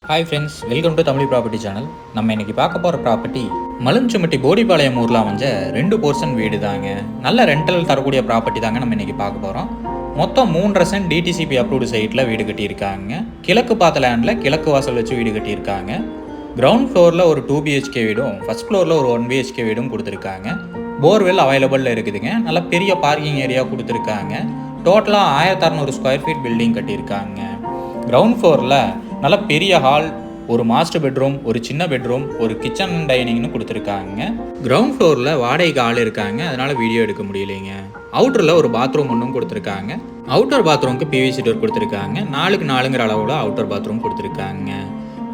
Hi friends, welcome to Tamil property channel. நம்ம இன்னைக்கு பார்க்க போகிற ப்ராப்பர்ட்டி மலுஞ்சுமட்டி போடிபாளையம் ஊரில் அமைஞ்ச 2 போர்ஷன் வீடு தாங்க. நல்ல ரெண்டல் தரக்கூடிய ப்ராப்பர்ட்டி தாங்க நம்ம இன்னைக்கு பார்க்க போகிறோம். மொத்தம் 3.5 சென்ட் டிடிசிபி அப்ரூவ்டு சைட்டில் வீடு கட்டியிருக்காங்க. கிழக்கு பார்த்த லேண்டில் கிழக்கு வாசல் வச்சு வீடு கட்டியிருக்காங்க. கிரவுண்ட் ஃப்ளோரில் ஒரு 2 BHK வீடும், ஃபர்ஸ்ட் ஃப்ளோரில் ஒரு 1 BHK வீடும் கொடுத்துருக்காங்க. போர்வெல் அவைலபிளில் இருக்குதுங்க. நல்ல பெரிய பார்க்கிங் ஏரியா கொடுத்துருக்காங்க. டோட்டலாக 1600 ஸ்கொயர் ஃபீட் பில்டிங் கட்டியிருக்காங்க. கிரவுண்ட் ஃப்ளோரில் நல்ல பெரிய ஹால், ஒரு மாஸ்டர் பெட்ரூம், ஒரு சின்ன பெட்ரூம், ஒரு கிச்சன் அண்ட் டைனிங்னு கொடுத்துருக்காங்க. கிரவுண்ட் ஃப்ளோரில் வாடகைக்கு ஆள் இருக்காங்க, அதனால் வீடியோ எடுக்க முடியலைங்க. அவுட்டரில் ஒரு பாத்ரூம் ஒன்றும் கொடுத்துருக்காங்க. அவுட்டர் பாத்ரூமுக்கு PVC டோர் கொடுத்துருக்காங்க. 4க்கு 4ங்கிற அளவில் அவுட்டர் பாத்ரூம் கொடுத்துருக்காங்க.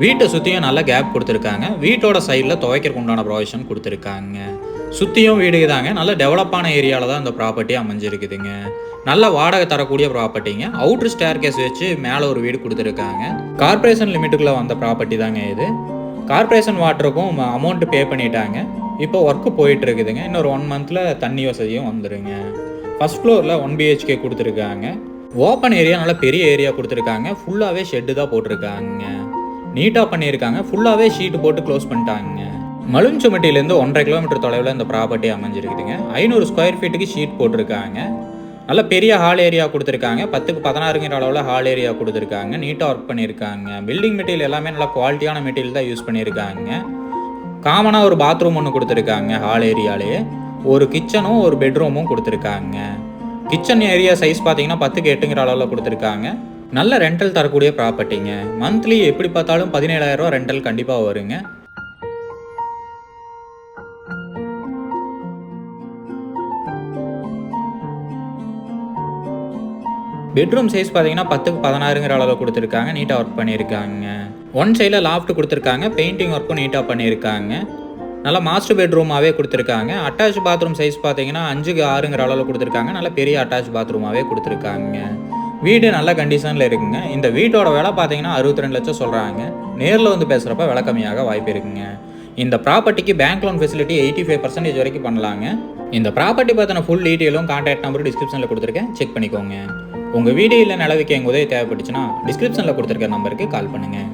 வீட்டை சுற்றியும் நல்ல கேப் கொடுத்துருக்காங்க. வீட்டோட சைடில் துவைக்கிறதுக்கு உண்டான ப்ரொவிஷன் கொடுத்துருக்காங்க. சுற்றியும் வீடு தாங்க. நல்ல டெவலப்பான ஏரியாவில் தான் இந்த ப்ராப்பர்ட்டி அமைஞ்சிருக்குதுங்க. நல்ல வாடகை தரக்கூடிய ப்ராப்பர்ட்டிங்க. அவுட்ரு ஸ்டேர் கேஸ் வச்சு மேலே ஒரு வீடு கொடுத்துருக்காங்க. கார்பரேஷன் லிமிட்டுக்குள்ளே வந்த ப்ராப்பர்ட்டி தாங்க இது. கார்பரேஷன் வாட்டருக்கும் அமௌண்ட் பே பண்ணிட்டாங்க. இப்போ ஒர்க்கு போயிட்டு இருக்குதுங்க. இன்னொரு 1 மந்தில் தண்ணி வசதியும் வந்துடுங்க. ஃபர்ஸ்ட் ஃப்ளோரில் 1 BHK கொடுத்துருக்காங்க. ஓப்பன் ஏரியா நல்ல பெரிய ஏரியா கொடுத்துருக்காங்க. ஃபுல்லாகவே ஷெட்டு தான் போட்டிருக்காங்க. நீட்டாக பண்ணியிருக்காங்க. ஃபுல்லாகவே ஷீட்டு போட்டு க்ளோஸ் பண்ணிட்டாங்க. மலுஞ்சுமட்டிலேருந்து 1.5 கிலோமீட்டர் தொலைவில் இந்த ப்ராப்பர்ட்டி அமைஞ்சிருக்குதுங்க. 500 ஸ்கொயர் ஃபீட்டுக்கு ஷீட் போட்டிருக்காங்க. நல்ல பெரிய ஹால் ஏரியா கொடுத்துருக்காங்க. 10க்கு 16ங்கிற அளவில் ஹால் ஏரியா கொடுத்துருக்காங்க. நீட்டாக ஒர்க் பண்ணியிருக்காங்க. பில்டிங் மெட்டீரியல் எல்லாமே நல்லா குவாலிட்டியான மெட்டீரியல் தான் யூஸ் பண்ணியிருக்காங்க. காமனாக ஒரு பாத்ரூம் ஒன்று கொடுத்துருக்காங்க. ஹால் ஏரியாலேயே ஒரு கிச்சனும் ஒரு பெட்ரூமும் கொடுத்துருக்காங்க. கிச்சன் ஏரியா சைஸ் பார்த்தீங்கன்னா 10க்கு 8ங்கிற அளவில் கொடுத்துருக்காங்க. நல்ல ரெண்டல் தரக்கூடிய ப்ராப்பர்ட்டிங்க. மந்த்லி எப்படி பார்த்தாலும் 17,000 ரூபா ரெண்டல் கண்டிப்பாக வருங்க. பெட்ரூம் சைஸ் பார்த்தீங்கன்னா 10க்கு 16ங்கிற அளவில் கொடுத்துருக்காங்க. நீட்டாக ஒர்க் பண்ணியிருக்காங்க. ஒன் சைடில் லாஃப்ட் கொடுத்துருக்காங்க. பெயிண்டிங் ஒர்க்கும் நீட்டாக பண்ணியிருக்காங்க. நல்லா மாஸ்டர் பெட்ரூமாகவே கொடுத்துருக்காங்க. அட்டாச் பாத்ரூம் சைஸ் பார்த்தீங்கன்னா 5க்கு 6ங்கிற அளவில் கொடுத்துருக்காங்க. நல்ல பெரிய அட்டாச் பாத்ரூமாகவே கொடுத்துருக்காங்க. வீடு நல்ல கண்டிஷனில் இருக்குங்க. இந்த வீட்டோட விலை பார்த்தீங்கன்னா 62 லட்சம் சொல்கிறாங்க. நேரில் வந்து பேசுகிறப்ப விலை கம்மியாக வாய்ப்பு இருக்குங்க. இந்த ப்ராப்பர்ட்டிக்கு பேங்க் லோன் ஃபெசிலிட்டி 85% வரைக்கும் பண்ணலாங்க. இந்த ப்ராப்பர்ட்டி பார்த்தின ஃபுல் டீட்டெயிலும் கான்டாக்ட் நம்பரும் டிஸ்கிரிப்ஷனில் கொடுத்துருக்கேன், செக் பண்ணிக்கோங்க. உங்கள் வீடு இல்லை நிலவிக்க எங்கள் உதவி தேவைப்பட்டுச்சுன்னா டிஸ்கிரிப்ஷனில் கொடுத்துருக்க நம்பருக்கு கால் பண்ணுங்கள்.